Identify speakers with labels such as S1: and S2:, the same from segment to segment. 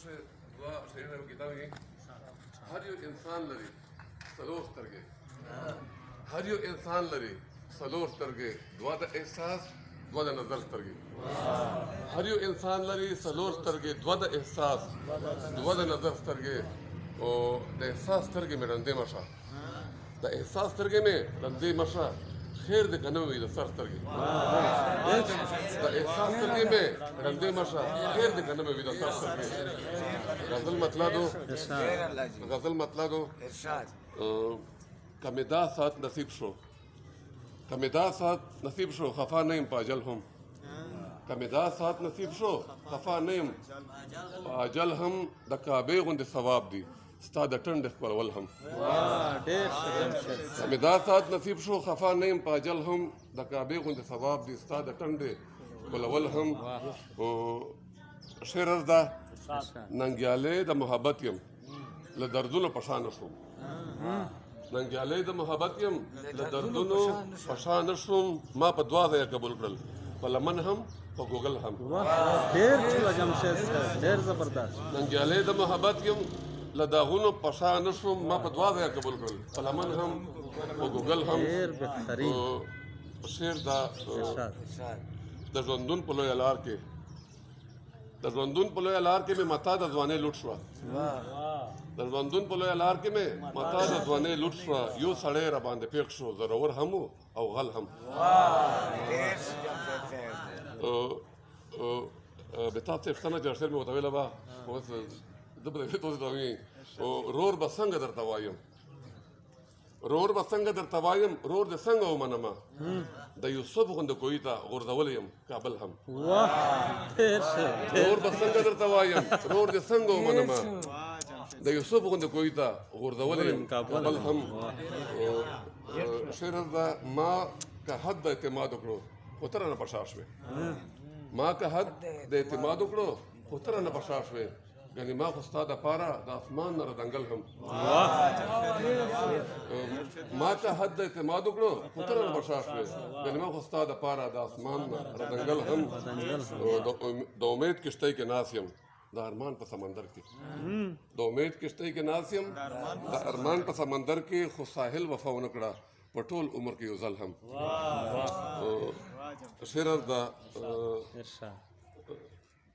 S1: سے دعا شریف کتاب کې هر یو انسان لري څلور سترګې هر یو انسان لري څلور سترګې دوه د احساس دوه د نظر سترګې هر یو انسان لري څلور سترګې دوه د احساس دوه د نظر سترګې او د احساس سترګې مې ړندې مشه د احساس سترګې مې ړندې مشه خیر دې کنه وي د سر سترګې د احساس سترګې مې ړندې مشه خیر دې کنه وي د سر سترګې غزل مطلع دو کمی دا ساعت نصیب شو کمی دا ساعت نصیب شو خفا نیم پاجل هم کمی دا ساعت نصیب شو خفا نیم پاجل هم د کعبې غوندې ثواب دی ستا د ټنډې ښکلول هم کمی دا ساعت نصیب شو خفا نیم پاجل هم د کعبې غوندې ثواب دی ستا د ټنډې ښکلول هم شعر ده ننګیالی د محبت یم له دردونو پشانه شوم ننګیالی د محبت یم له دردونو پشانه شوم ما په دوه ځایه قبول کړل په لمن هم په ګوګل هم ننګیالی د محبت یم له داغونو پشانه شوم ما په دوه ځایه قبول کړل په لمن هم په ګوګل هم شعر دا د ژوندون په لویه لار کې د ژوندون په لویه لار کې مې متا د ځوانۍ لوټ شوه د ژوندون په لویه لار کې مې متا د ځوانۍ لوټ شوه یو سړی را باندې پېښ شو زورور هم او غل هم بتا ته پښتنه چې شعر مې ورته ویله به اوس زه به دې تاسو ته وایم رور به څنګه درته وایم رور به څنګه درته وایم رور دې څنګه ومنمه د یوسف غوندې کوی ته غورځولی یم کابل هم رور به څنګه درته وایم رور دې څنګه ومنمه د یوسف غوندې کوی ته غورځولی یم کابل هم شعر ده ما که حد د اعتماد وکړو خو ته رانه په شا شوې ما که حد د اعتماد وکړو خو ته رانه په شا شوې یعنی ما خو ستا دپاره د اسمان نه ردنګل هم ما که حد د اعتماد وکړو خو ته رانه په شا شوې یعنی ما خو ستا دپاره د اسمان نه ردنګل هم د امید کښتۍ کې ناست یم د ارمان په سمندر کې د امید کښتۍ کې ناست یم د ارمان په سمندر کې خو ساحل وفا ونه کړه په ټول عمر کې یو ځل هم شعر ده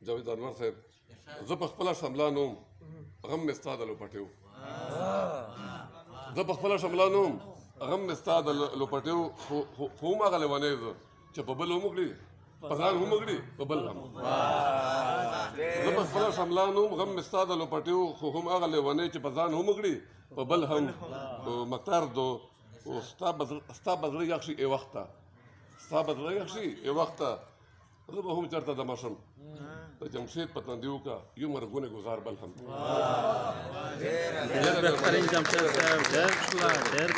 S1: جاوید انور صاحب زه په خپله شمله نوم غم مې ستا د لوپټیو زه په خپله شمله نوم غم مې ستا د لوپټیو خو هم هغه لیونی زه چې په بل هم وکړي په ځان هم وکړي په بل هم زه په خپله شمله نوم غم مې ستا د لوپټیو خو هم هغه لیونی چې په ځان هم وکړي په بل هم مختار دو ستا به زړه یخ شي ای وخته ستا به زړه یخ شي ای وخته زه به هم چېرته دمه شم د جمشید په تندي وکړه یو مرګونه ګزار بل هم